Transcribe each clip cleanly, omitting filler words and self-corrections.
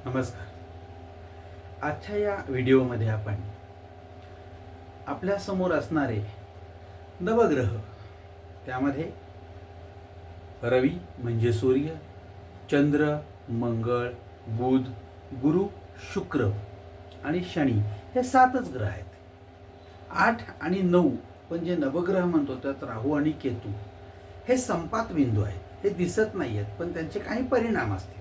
नमस्कार. आजच्या या व्हिडिओमध्ये आपण आपल्या समोर असणारे नवग्रह, त्यामध्ये रवी म्हणजे सूर्य, चंद्र, मंगळ, बुध, गुरु, शुक्र आणि शनी हे 7च ग्रह आहेत. 8 आणि 9 पण जे नवग्रह म्हणतो त्यात राहू आणि केतू हे संपात बिंदू आहेत. हे दिसत नाही आहेत पण त्यांचे काही परिणाम असतील.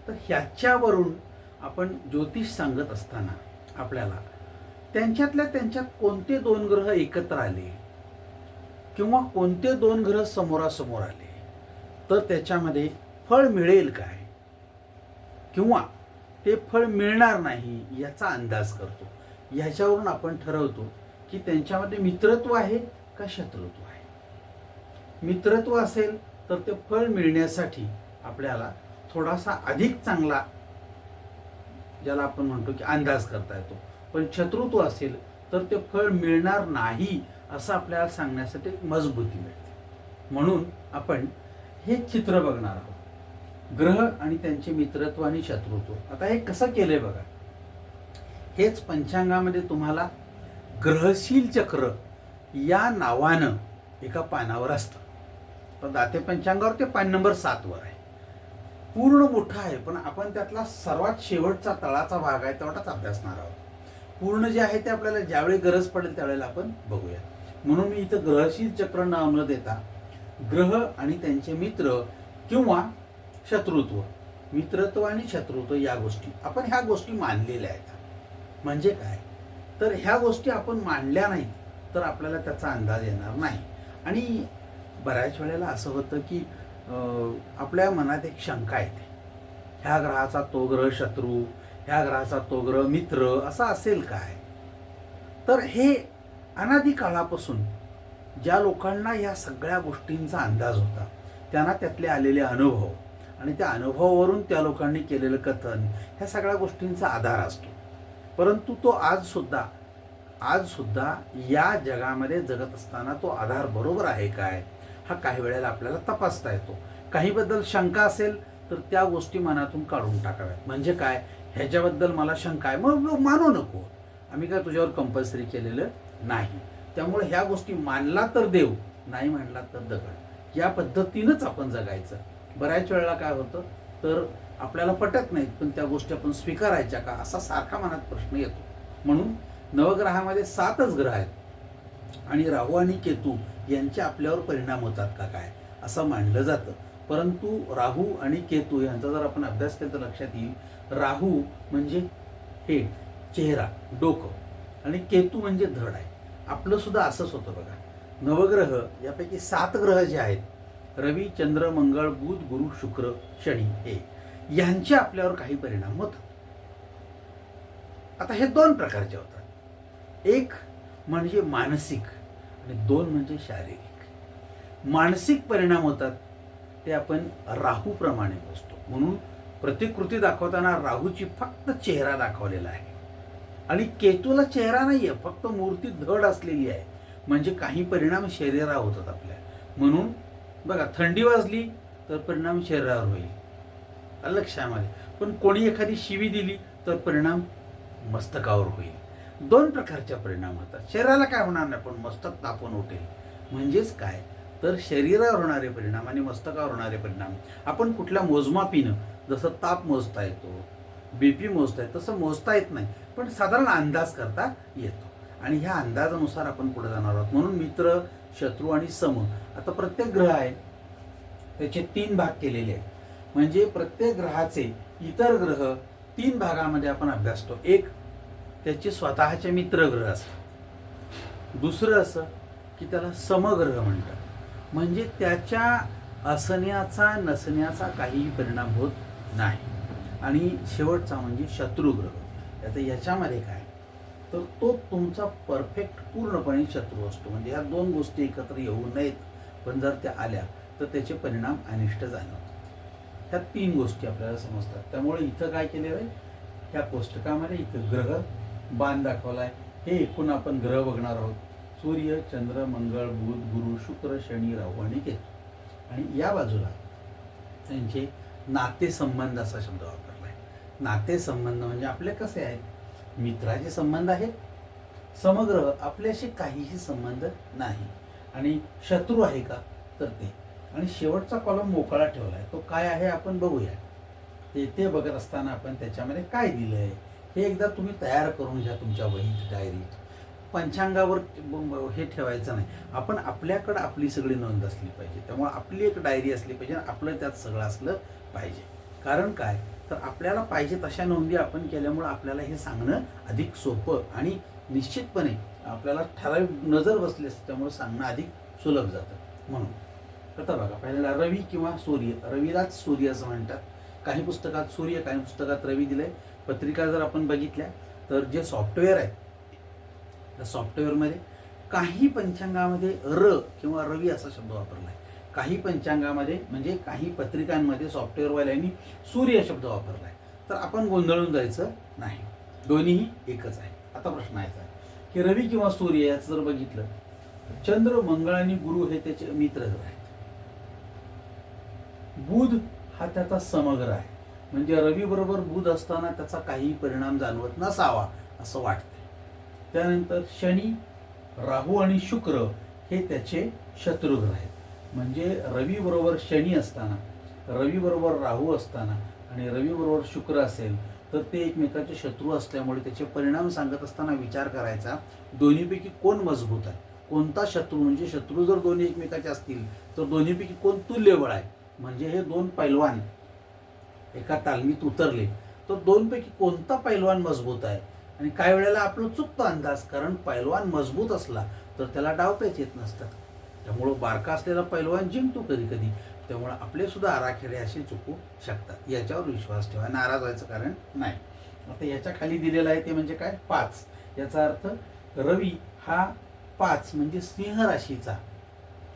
तर ह्याच्यावरून आपण ज्योतिष सांगत असताना आपल्याला त्यांच्यात कोणते 2 ग्रह एकत्र आले किंवा कोणते 2 ग्रह समोरासमोर आले तर त्याच्यामध्ये फळ मिळेल काय किंवा ते फळ मिळणार नाही याचा अंदाज करतो. ह्याच्यावरून आपण ठरवतो की त्यांच्यामध्ये मित्रत्व आहे का शत्रुत्व आहे. मित्रत्व असेल तर ते फळ मिळण्यासाठी आपल्याला थोडासा अधिक चांगला, ज्याला आपण म्हणतो की अंदाज करता येतो. पण शत्रुत्व असेल तर ते फळ मिळणार नाही असं आपल्याला सांगण्यासाठी एक मजबूती मिळते. म्हणून आपण हे चित्र बघणार आहोत, ग्रह आणि त्यांचे मित्रत्व आणि शत्रुत्व. आता हे कसं केलंय बघा. हेच पंचांगामध्ये तुम्हाला ग्रहशील चक्र या नावानं एका पानावर असतं. पण दाते पंचांगावर ते पान नंबर 7 वर आहे. पूर्ण मोठा आहे पण आपण त्यातला सर्वात शेवटचा तळाचा भाग आहे तेवढाच अभ्यासणार आहोत. पूर्ण जे आहे ते आपल्याला ज्यावेळी गरज पडेल त्यावेळेला आपण बघूया. म्हणून मी इथं ग्रहशील चक्र नाव न देता ग्रह आणि त्यांचे मित्र किंवा शत्रुत्व, मित्रत्व आणि शत्रुत्व या गोष्टी आपण ह्या गोष्टी मानलेल्या आहेत. म्हणजे काय तर ह्या गोष्टी आपण मांडल्या नाहीत तर आपल्याला त्याचा अंदाज येणार नाही. आणि बऱ्याच वेळेला असं होतं की आपल्या मनात एक शंका येते, ह्या ग्रहाचा तो ग्रह शत्रू, ह्या ग्रहाचा तो ग्रह मित्र असा असेल काय. तर हे अनादी काळापासून ज्या लोकांना या सगळ्या गोष्टींचा अंदाज होता त्यांना त्यातले आलेले अनुभव आणि त्या अनुभवावरून त्या लोकांनी केलेलं कथन ह्या सगळ्या गोष्टींचा आधार असतो. परंतु तो आज सुद्धा या जगामध्ये जगत असताना तो आधार बरोबर आहे काय हा काही वेळेला आपल्याला तपासता येतो. काहीबद्दल शंका असेल तर त्या गोष्टी मनातून काढून टाकाव्यात. म्हणजे काय, ह्याच्याबद्दल मला शंका आहे मग मानू नको, आम्ही काय तुझ्यावर कंपल्सरी केलेलं नाही. त्यामुळे ह्या गोष्टी मानला तर देव, नाही मानला तर दगड, या पद्धतीनंच आपण जगायचं. बऱ्याच वेळेला काय होतं तर आपल्याला पटत नाहीत पण त्या गोष्टी आपण स्वीकारायच्या का असा सारखा मनात प्रश्न येतो. म्हणून नवग्रहामध्ये 7च ग्रह आहेत आणि राहू आणि केतू यांचे आपल्यावर परिणाम होतात का काय असं मानलं जातं. परंतु राहू आणि केतू यांचा जर आपण अभ्यास केला तर लक्षात येईल, राहू म्हणजे हेड, चेहरा, डोकं आणि केतू म्हणजे धड आहे. आपलं सुद्धा असंच होतं बघा. नवग्रह यापैकी 7 ग्रह जे आहेत रवी, चंद्र, मंगळ, बुध, गुरु, शुक्र, शनी हे यांचे आपल्यावर काही परिणाम होतात. आता हे 2 प्रकारचे होतात. एक म्हणजे मानसिक आणि 2 म्हणजे शारीरिक. मानसिक परिणाम होतात ते आपण राहूप्रमाणे मोजतो. म्हणून प्रतिकृती दाखवताना राहूची फक्त चेहरा दाखवलेला आहे आणि केतूला चेहरा नाही आहे, फक्त मूर्ती धड असलेली आहे. म्हणजे काही परिणाम शरीरावर होतात आपल्या. म्हणून बघा, थंडी वाजली तर परिणाम शरीरावर होईल, लक्षामध्ये. पण कोणी एखादी शिवी दिली तर परिणाम मस्तकावर होईल. 2 प्रकारचे परिणाम होतात. शरीराला काय होणार नाही पण मस्तक तापून उठेल. म्हणजेच काय तर शरीरावर होणारे परिणाम आणि मस्तकावर होणारे परिणाम आपण कुठल्या मोजमापीनं, जसं ताप मोजता येतो, BP मोजता येतो तसं मोजता येत नाही पण साधारण अंदाज करता येतो. आणि ह्या अंदाजानुसार आपण पुढे जाणार आहोत. म्हणून मित्र, शत्रू आणि सम. आता प्रत्येक ग्रह आहे त्याचे 3 भाग केलेले आहेत. म्हणजे प्रत्येक ग्रहाचे इतर ग्रह 3 भागामध्ये आपण अभ्यासतो. एक त्याचे स्वतःचे मित्र ग्रह असतात. दुसरं असं की त्याला समग्रह म्हणतात, म्हणजे त्याच्या असण्याचा नसण्याचा काहीही परिणाम होत नाही. आणि शेवटचा म्हणजे शत्रुग्रह. आता याच्यामध्ये काय तर तो तुमचा परफेक्ट पूर्णपणे शत्रू असतो. म्हणजे ह्या 2 गोष्टी एकत्र येऊ नयेत पण जर त्या आल्या तर त्याचे परिणाम अनिष्ट जाणवतात. ह्या 3 गोष्टी आपल्याला समजतात. त्यामुळे इथं काय केलेलं आहे, ह्या कोष्टकामध्ये इथं ग्रह बाण दाखवला आहे. हे एकूण आपण ग्रह बघणार आहोत. सूर्य, चंद्र, मंगळ, बुध, गुरु, शुक्र, शनी, राहू आणि केतू. आणि या बाजूला त्यांचे नाते संबंध असा शब्द वापरला आहे. नातेसंबंध म्हणजे आपले कसे आहेत, मित्राचे संबंध आहेत. समग्र आपल्याशी काहीही संबंध नाही. आणि शत्रू आहे का, तर ते. आणि शेवटचा कॉलम मोकळा ठेवला आहे, तो काय आहे आपण बघूया. ते बघत असताना आपण त्याच्यामध्ये काय दिलं आहे हे एकदा तुम्ही तयार करून घ्या तुमच्या वहीत, डायरीत. पंचांगावर हे ठेवायचं नाही. आपण आपल्याकडं आपली सगळी नोंद असली पाहिजे. त्यामुळे आपली एक डायरी असली पाहिजे, आपलं त्यात सगळं असलं पाहिजे. कारण काय, तर आपल्याला पाहिजे तशा नोंदी आपण केल्यामुळं आपल्याला हे सांगणं अधिक सोपं आणि निश्चितपणे आपल्याला ठराविक नजर बसली असते, त्यामुळे सांगणं अधिक सुलभ जातं. म्हणून आता बघा, पहिल्यांदा रवी किंवा सूर्य. रवीलाच सूर्य असं म्हणतात. काही पुस्तकात सूर्य, काही पुस्तकात रवी दिलंय. पत्रिका जर आपण बघितल्या तर जे सॉफ्टवेअर आहे त्या सॉफ्टवेअरमध्ये काही पंचांगामध्ये र किंवा रवी असा शब्द वापरला आहे, काही पंचांगामध्ये म्हणजे काही पत्रिकांमध्ये सॉफ्टवेअरवाल्यांनी सूर्य शब्द वापरला आहे. तर आपण गोंधळून जायचं नाही, दोन्हीही एकच आहे. आता प्रश्न आहे की रवी किंवा सूर्य याचं जर बघितलं, चंद्र, मंगळ आणि गुरु हे त्याचे मित्र ग्रह आहेत. बुध हा त्याचा समग्र आहे, म्हणजे रवी बरोबर बुध असताना त्याचा काही परिणाम जाणवत नसावा असं वाटतं. त्यानंतर शनी, राहू आणि शुक्र हे त्याचे शत्रुग्रह आहेत. म्हणजे रवी बरोबर शनी असताना, रवी बरोबर राहू असताना आणि रवी बरोबर शुक्र असेल तर ते एकमेकाचे शत्रू असल्यामुळे त्याचे परिणाम सांगत असताना विचार करायचा, दोन्हीपैकी कोण मजबूत आहे, कोणता शत्रू. म्हणजे शत्रू जर दोन्ही एकमेकाचे असतील तर दोन्हीपैकी कोण तुल्यबळ आहे. म्हणजे हे दोन पैलवान एका तालमीत उतरले तर दोनपैकी कोणता पैलवान मजबूत आहे. आणि काही वेळेला आपलं चुकतं अंदाज, कारण पैलवान मजबूत असला तर त्याला डावपेच येत नसतात. त्यामुळं बारका असलेला पैलवान जिंकतो कधी कधी. त्यामुळं आपले सुद्धा आराखडे असे चुकू शकतात. याच्यावर विश्वास ठेवा, नाराज व्हायचं कारण नाही. आता याच्या खाली दिलेलं आहे ते म्हणजे काय, 5. याचा अर्थ रवी हा 5 म्हणजे सिंह राशीचा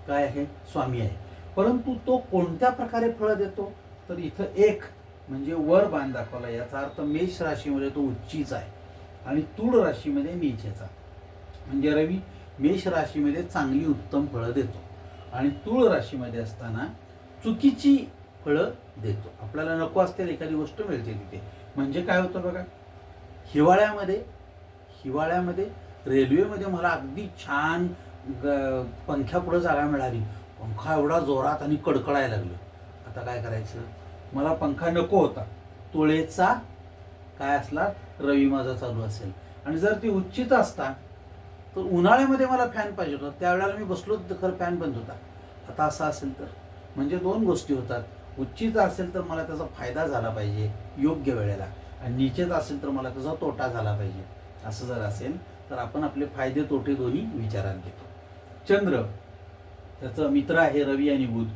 काय आहे, स्वामी आहे. परंतु तो कोणत्या प्रकारे फळं देतो, तर इथं 1 म्हणजे वर बाण दाखवला. याचा अर्थ मेष राशीमध्ये तो उच्चीचा आहे आणि तुळ राशीमध्ये नीचेचा. म्हणजे रवी मेष राशीमध्ये चांगली उत्तम फळं देतो आणि तुळ राशीमध्ये असताना चुकीची फळं देतो. आपल्याला नको असलेली एखादी गोष्ट मिळते तिथे. म्हणजे काय होतं बघा, हिवाळ्यामध्ये रेल्वेमध्ये मला अगदी छान पंख्यापुढं जागा मिळाली. पंखा एवढा जोरात आणि कडकडायला लागलं. आता काय करायचं, मला पंखा नको होता, तुळेचा काय असला, रवी माझा चालू असेल. आणि जर ती उच्चीचा असता तर उन्हाळ्यामध्ये मला फॅन पाहिजे होता, त्यावेळेला मी बसलो तर खरं फॅन बंद होता. आता असं असेल तर म्हणजे 2 गोष्टी होतात. उच्चीचा असेल तर मला त्याचा फायदा झाला पाहिजे योग्य वेळेला, आणि नीचेचा असेल तर मला त्याचा तोटा झाला पाहिजे. असं जर असेल तर आपण आपले फायदे तोटे दोन्ही विचारात घेतो. चंद्र त्याचं मित्र आहे रवी आणि बुध.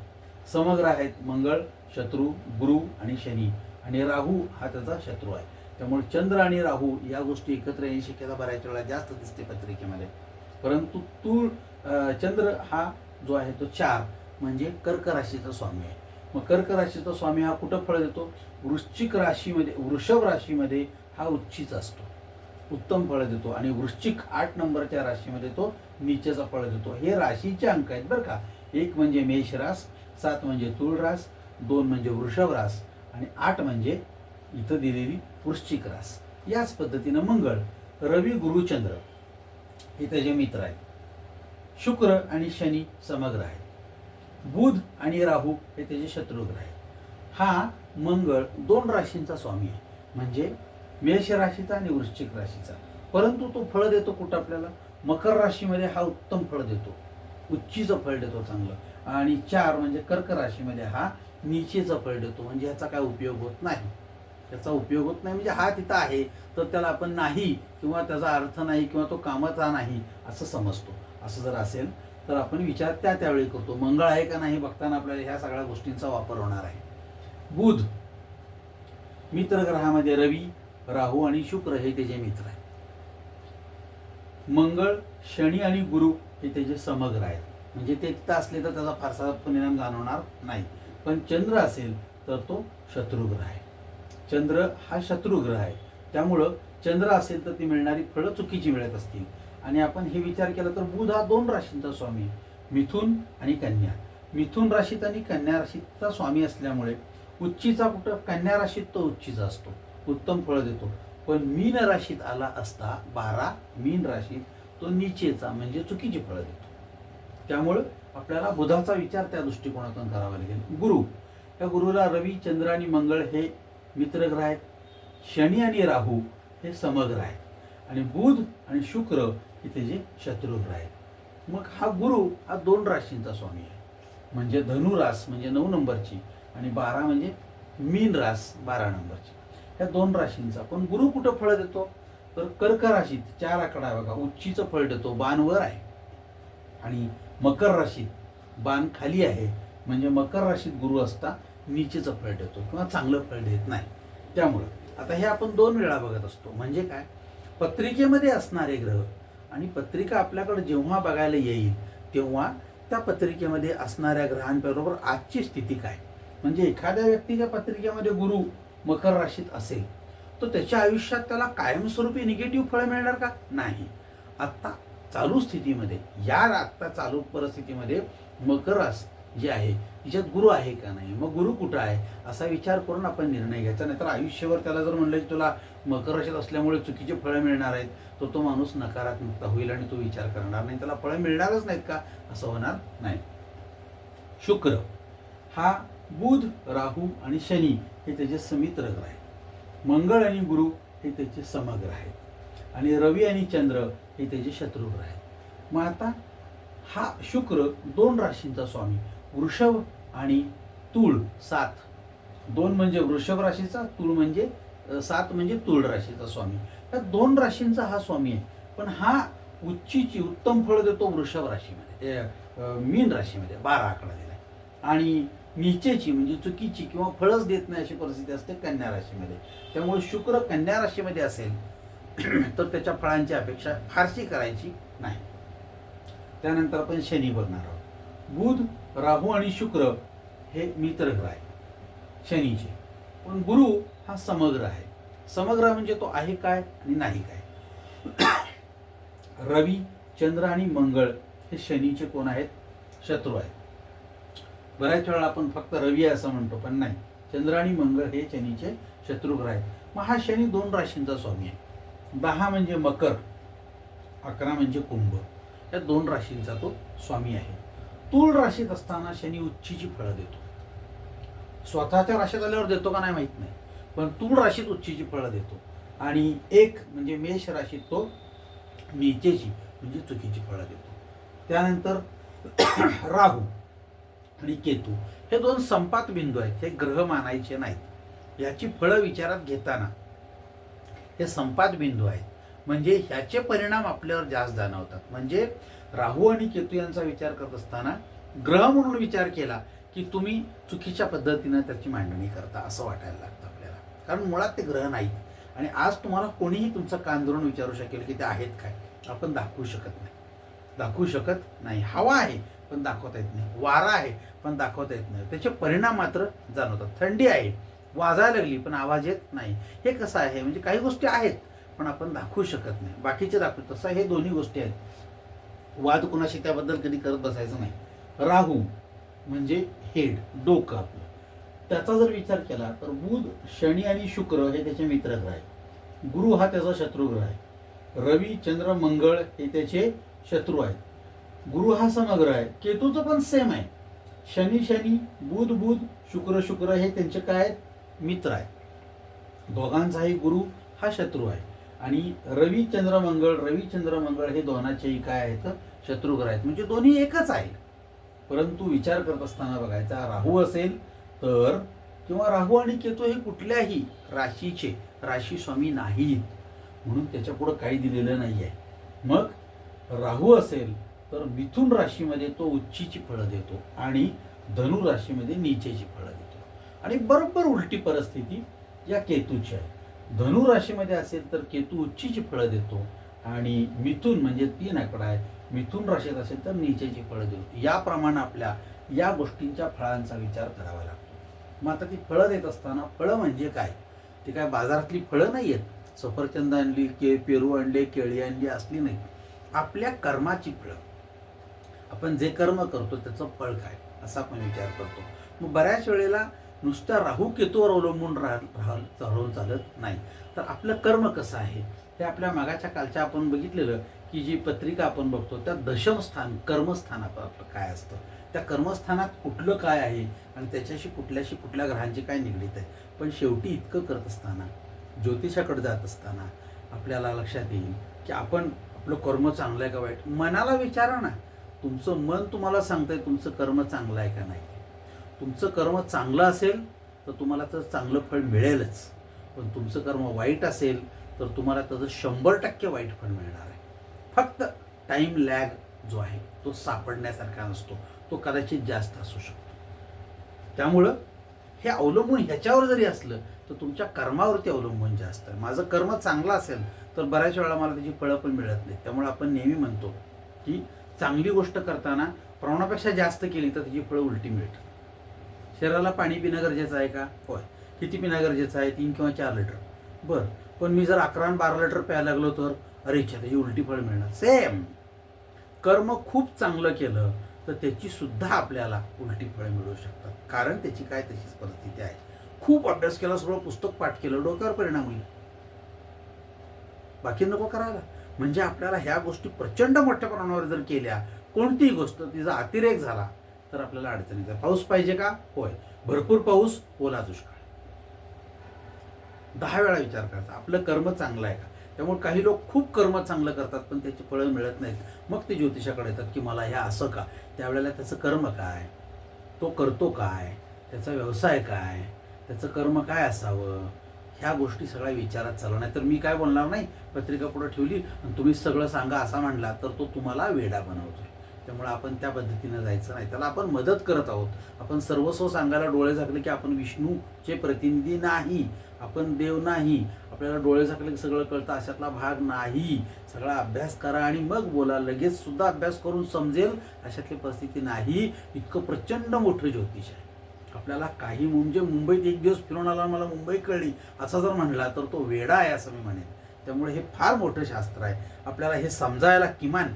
समग्र आहेत मंगळ, शत्रू, गुरु आणि शनी. आणि राहू हा त्याचा शत्रू आहे. त्यामुळे चंद्र आणि राहू या गोष्टी एकत्र येण्याची शक्यता बऱ्याच वेळा जास्त दिसते पत्रिकेमध्ये. परंतु चंद्र हा जो आहे तो 4 म्हणजे कर्क राशीचा स्वामी आहे. मग कर्क राशीचा स्वामी हा कुठं फळ देतो, वृश्चिक राशीमध्ये, वृषभ राशीमध्ये हा उच्चीचा असतो, उत्तम फळ देतो. आणि वृश्चिक 8 नंबरच्या राशीमध्ये तो नीचेचा फळ देतो. हे राशीचे अंक आहेत बरं का. 1 म्हणजे मेष रास, 7 म्हणजे तुळ रास, 2 म्हणजे वृषभ रास आणि 8 म्हणजे इथं दिलेली वृश्चिक रास. याच पद्धतीनं मंगळ, रवी, गुरु, चंद्र हे त्याचे मित्र आहेत. शुक्र आणि शनी समग्र आहेत. बुध आणि राहू हे त्याचे शत्रुग्रह आहेत. हा मंगळ 2 राशींचा स्वामी आहे, म्हणजे मेष राशीचा आणि वृश्चिक राशीचा. परंतु तो फळ देतो कुठं आपल्याला, मकर राशीमध्ये हा उत्तम फळ देतो, उच्चीचं फळ देतो चांगलं. आणि 4 म्हणजे कर्क राशीमध्ये हा नीचेचं फळ देतो. म्हणजे ह्याचा काय उपयोग होत नाही. त्याचा उपयोग होत नाही म्हणजे हा तिथं आहे तर त्याला आपण नाही किंवा त्याचा अर्थ नाही किंवा तो कामाचा नाही असं समजतो. असं जर असेल तर आपण विचार त्यावेळी करतो. मंगळ आहे का नाही बघताना आपल्याला ह्या सगळ्या गोष्टींचा वापर होणार आहे. बुध मित्रग्रहामध्ये रवी, राहू आणि शुक्र हे त्याचे मित्र आहेत. मंगळ, शनी आणि गुरु हे त्याचे समग्र आहेत. म्हणजे ते तिथं असले तर त्याचा फारसा परिणाम जाणवणार नाही. पण चंद्र असेल तर तो शत्रुग्रह आहे. चंद्र हा शत्रुग्रह आहे. त्यामुळं चंद्र असेल तर ती मिळणारी फळं चुकीची मिळत असतील. आणि आपण हे विचार केला तर बुध हा 2 राशींचा स्वामी, मिथुन आणि कन्या. मिथुन राशीत आणि कन्या राशीचा स्वामी असल्यामुळे उच्चीचा कुठं, कन्या राशीत तो उच्चीचा असतो उत्तम फळं देतो. पण मीन राशीत आला असता 12 मीन राशीत तो नीचेचा म्हणजे चुकीची फळं देतो. त्यामुळं आपल्याला बुधाचा विचार त्या दृष्टिकोनातून करावा लागेल. गुरु, या गुरुला रवी, चंद्र आणि मंगळ हे मित्रग्रह आहेत. शनी आणि राहू हे समग्रह आहेत आणि बुध आणि शुक्र हे त्याचे शत्रुग्रह आहेत. मग हा गुरु हा 2 राशींचा स्वामी आहे. म्हणजे धनुरास म्हणजे 9 नंबरची आणि 12 म्हणजे मीन रास 12 नंबरची, ह्या 2 राशींचा. पण गुरु कुठं फळ देतो तर कर्क राशीत 4 आकडा आहे बघा, उच्चीचं फळ देतो, बाण वर आहे. आणि मकर राशीत बाण खाली आहे, म्हणजे मकर राशीत गुरु असता नीचेचं फळ देतो किंवा चांगलं फळ देत नाही. त्यामुळं आता हे आपण 2 वेळा बघत असतो. म्हणजे काय, पत्रिकेमध्ये असणारे ग्रह आणि पत्रिका आपल्याकडे जेव्हा बघायला येईल तेव्हा त्या पत्रिकेमध्ये असणाऱ्या ग्रहांबरोबर आजची स्थिती काय. म्हणजे एखाद्या व्यक्तीच्या पत्रिकेमध्ये गुरु मकर राशीत असेल तर त्याच्या आयुष्यात त्याला कायमस्वरूपी निगेटिव्ह फळ मिळणार का? नाही. आत्ता चालू स्थितीमध्ये, या आत्ता चालू परिस्थितीमध्ये मकर रास जी आहे तिच्यात गुरु आहे का नाही, मग गुरु कुठं आहे असा विचार करून आपण निर्णय घ्यायचा. नाहीतर आयुष्यभर त्याला जर म्हणलं की तुला मकर राशीत असल्यामुळे चुकीचे फळं मिळणार आहेत तर तो माणूस नकारात्मक होईल आणि तो विचार करणार नाही, त्याला फळं मिळणारच नाहीत का, असं होणार नाही. शुक्र हा बुध, राहू आणि शनी हे त्याचे समित्र ग्रह आहेत. मंगळ आणि गुरु हे त्याचे समग्रह आहेत आणि रवी आणि चंद्र हे त्याचे शत्रुग्रह आहेत. मग आता हा शुक्र 2 राशींचा स्वामी, वृषभ आणि तूळ 7, 2 म्हणजे वृषभ राशीचा, तूळ म्हणजे 7 म्हणजे तूळ राशीचा स्वामी. या 2 राशींचा हा स्वामी आहे. पण हा उच्चीची उत्तम फळ देतो वृषभ राशीमध्ये, मीन राशीमध्ये 12 आकडा दिलाय. आणि नीचेची म्हणजे चुकीची किंवा फळच देत नाही अशी परिस्थिती असते कन्या राशीमध्ये. त्यामुळे शुक्र कन्या राशीमध्ये असेल तर त्याच्या फळांची अपेक्षा फारशी करायची नाही. त्यानंतर आपण शनी बघणार आहोत. बुध, राहू आणि शुक्र हे मित्रग्रह आहे शनीचे. पण गुरु हा समग्र आहे. समग्र म्हणजे तो आहे काय आणि नाही काय. रवी, चंद्र आणि मंगळ हे शनीचे कोण आहेत? शत्रू आहेत. बऱ्याच वेळा आपण फक्त रवी असं म्हणतो, पण नाही, चंद्र आणि मंगळ हे शनीचे शत्रुग्रह आहेत. मग हा शनी 2 राशींचा स्वामी आहे. 10 म्हणजे मकर, 11 म्हणजे कुंभ, या 2 राशींचा तो स्वामी आहे. तूळ राशीत असताना शनी उच्चीची फळं देतो. स्वतःच्या राशीत आल्यावर देतो का नाही माहित नाही, पण तूळ राशीत उच्चीची फळं देतो. आणि 1 म्हणजे मेष राशीत तो नीचेची म्हणजे चुकीची फळं देतो. त्यानंतर राहू आणि केतू हे 2 संपात बिंदू आहेत. हे ग्रह मानायचे नाहीत. याची फळं विचारात घेताना हे संपात बिंदू आहेत, म्हणजे ह्याचे परिणाम आपल्यावर जास्त जाणवतात. म्हणजे राहू आणि केतू यांचा विचार करत असताना ग्रह म्हणून विचार केला की तुम्ही चुकीच्या पद्धतीनं त्याची मांडणी करता असं वाटायला लागतं आपल्याला, कारण मुळात ते ग्रह नाहीत. आणि आज तुम्हाला कोणीही तुमचं कान धरून विचारू शकेल की ते आहेत काय, आपण दाखवू शकत नाही. हवा आहे पण दाखवता येत नाही, वारा आहे पण दाखवता येत नाही, त्याचे परिणाम मात्र जाणवतात. थंडी आहे, वाजायला लागली पण आवाज येत नाही. हे कसं आहे, म्हणजे काही गोष्टी आहेत पण आपण दाखवू शकत नाही, बाकीचे दाखवू. तसं हे दोन्ही गोष्टी आहेत. वाद कुणाशी त्याबद्दल कधी करत बसायचं नाही. राहू म्हणजे हेड, डोकं आपलं, त्याचा जर विचार केला तर बुध, शनी आणि शुक्र हे त्याचे मित्रग्रह आहेत. गुरु हा त्याचा शत्रुग्रह आहे. रवी, चंद्र, मंगळ हे त्याचे शत्रू आहेत. गुरु हा समग्र आहे. केतूचं पण सेम आहे. शनी, बुध, शुक्र हे त्यांचे काय आहेत? मित्र आहेत. दोघांचाही गुरु हा शत्रू आहे. आणि रवी, चंद्र, मंगळ हे दोनाचेही काय आहेत? शत्रुग्रह आहेत. म्हणजे दोन्ही एकच आहे. परंतु विचार करत असताना बघायचा, राहू असेल तर, किंवा राहू आणि केतू हे कुठल्याही राशीचे राशी स्वामी नाहीत, म्हणून त्याच्या पुढे काही दिलेलं नाही आहे. मग राहू असेल तर मिथुन राशीमध्ये तो उच्चीची फळं देतो आणि धनु राशीमध्ये नीचेची फळं देतो. आणि बरोबर उलटी परिस्थिती या केतूची आहे. धनु राशीमध्ये असेल तर केतू उच्चीची फळं देतो आणि मिथुन म्हणजे 3 आकडा आहे, मिथुन राशीत असेल तर नीचेची फळं देतो. याप्रमाणे आपल्या या गोष्टींच्या फळांचा विचार करावा लागतो. मग आता ती फळं देत असताना, फळं म्हणजे काय, ती काय बाजारातली फळं नाही आहेत, सफरचंद आणली, पेरू आणले, केळी आणली असली नाही. आपल्या कर्माची फळं, आपण जे कर्म करतो त्याचं फळ काय असा आपण विचार करतो. मग बऱ्याच वेळेला नुसत्या राहू केतूवर अवलंबून राहून चालत नाही. तर आपलं कर्म कसं आहे हे आपल्या मागाच्या कालच्या आपण बघितलेलं की जी पत्रिका आपण बघतो त्या दशमस्थान कर्मस्थान आपलं काय असतं, त्या कर्मस्थानात कुठलं काय आहे आणि त्याच्याशी कुठल्या ग्रहांची काय निगडीत आहे. पण शेवटी इतकं करत असताना, ज्योतिषाकडे जात असताना आपल्याला लक्षात येईल की आपण आपलं कर्म चांगलं आहे का वाईट. मनाला विचारा ना, तुमचं मन तुम्हाला सांगतंय तुमचं कर्म चांगलं आहे का नाही. तुमचं कर्म चांगलं असेल तर तुम्हाला तर चांगलं फळ मिळेलच, पण तुमचं कर्म वाईट असेल तर तुम्हाला त्याचं 100% वाईट फळ मिळणार आहे. फक्त टाईम लॅग जो आहे तो सापडण्यासारखा नसतो, तो कदाचित जास्त असू शकतो. त्यामुळं हे अवलंबून ह्याच्यावर जरी असलं तर तुमच्या कर्मावरती अवलंबून जास्त आहे. माझं कर्म चांगलं असेल तर बऱ्याच वेळा मला त्याची फळं पण मिळत नाही. त्यामुळे आपण नेहमी म्हणतो की चांगली गोष्ट करताना प्रमाणापेक्षा जास्त केली तर त्याची फळं उलटी मिळतात. शरीराला पाणी पिणं गरजेचं आहे का? होय. किती पिणं गरजेचं आहे? 3 किंवा 4 लिटर. बरं, पण मी जर 11 आणि 12 लिटर प्यायला लागलो तर अरे इच्छा त्याची उलटी फळ मिळणार. सेम कर्म खूप चांगलं केलं तर त्याची सुद्धा आपल्याला उलटी फळं मिळू शकतात, कारण त्याची काय तशीच परिस्थिती आहे. खूप अभ्यास केला, सगळं पुस्तक पाठ केलं, डोक्यावर परिणाम होईल, बाकी नको करायला. म्हणजे आपल्याला ह्या गोष्टी प्रचंड मोठ्या प्रमाणावर जर केल्या, कोणतीही गोष्ट तिचा अतिरेक झाला तर आपल्याला अडचणीचा. पाऊस पाहिजे का? होय. भरपूर पाऊस, ओला दुष्काळ. 10 वेळा विचार करायचा आपलं कर्म चांगलं आहे का. त्यामुळे काही लोक खूप कर्म चांगलं करतात पण त्याची फळं मिळत नाहीत. मग ते ज्योतिषाकडे येतात की मला हे असं का. त्यावेळेला त्याचं कर्म काय, तो करतो काय, त्याचा व्यवसाय काय, त्याचं कर्म काय असावं, ह्या गोष्टी सगळ्या विचारात चालू. नाही तर मी काय बोलणार नाही, पत्रिका पुढे ठेवली आणि तुम्ही सगळं सांगा असा म्हणला तर तो तुम्हाला वेडा बनवतोय. त्यामुळे आपण त्या पद्धतीनं जायचं नाही. त्याला आपण मदत करत आहोत. आपण सर्वस्व सांगायला डोळे झाकले की आपण विष्णूचे प्रतिनिधी नाही, आपण देव नाही. आपल्याला डोळे झाकले की सगळं कळतं अशातला भाग नाही. सगळा अभ्यास करा आणि मग बोला. लगेच सुद्धा अभ्यास करून समजेल अशातली परिस्थिती नाही. इतकं प्रचंड मोठं ज्योतिष आहे. आपल्याला काही म्हणजे मुंबईत एक दिवस फिरून आला मला मुंबई कळली असं जर म्हणला तर तो वेडा आहे असं मी म्हणेन. त्यामुळे हे फार मोठं शास्त्र आहे. आपल्याला हे समजायला किमान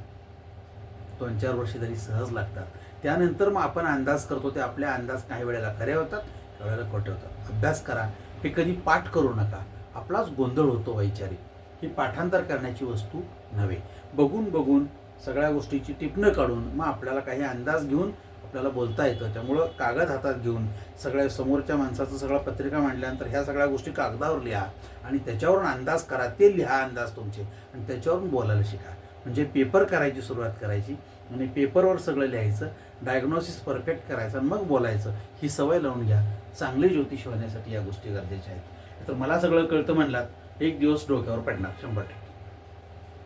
2-4 वर्ष तरी सहज लागतात. त्यानंतर मग आपण अंदाज करतो, ते आपले अंदाज काही वेळेला खरे होतात, काही वेळेला खोटे होतात. अभ्यास करा. हे कधी पाठ करू नका, आपलाच गोंधळ होतो वैचारिक. ही पाठांतर करण्याची वस्तू नव्हे. बघून बघून सगळ्या गोष्टीची टिपणं काढून मग आपल्याला काही अंदाज घेऊन आपल्याला बोलता येतं. त्यामुळं कागद हातात घेऊन सगळ्या समोरच्या माणसाचं सगळं पत्रिका मांडल्यानंतर ह्या सगळ्या गोष्टी कागदावर लिहा आणि त्याच्यावरून अंदाज करा. ते लिहा अंदाज तुमचे आणि त्याच्यावरून बोलायला शिका. म्हणजे पेपर करायची सुरुवात करायची आणि पेपरवर सगळं लिहायचं, डायग्नोसिस परफेक्ट करायचं आणि मग बोलायचं. ही सवय लावून घ्या. चांगले ज्योतिष होण्यासाठी या गोष्टी गरजेच्या आहेत. तर मला सगळं कळतं म्हणलात, एक दिवस डोक्यावर पडणार 100%.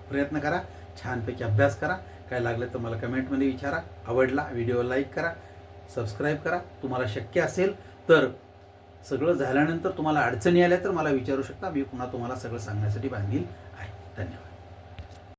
प्रयत्न करा, छानपैकी अभ्यास करा. काय लागलं तर मला कमेंटमध्ये विचारा. आवडला व्हिडिओ लाईक करा, सबस्क्राईब करा. तुम्हाला शक्य असेल तर सगळं झाल्यानंतर तुम्हाला अडचणी आल्या तर मला विचारू शकता. मी पुन्हा तुम्हाला सगळं सांगण्यासाठी बांधील आहे. धन्यवाद.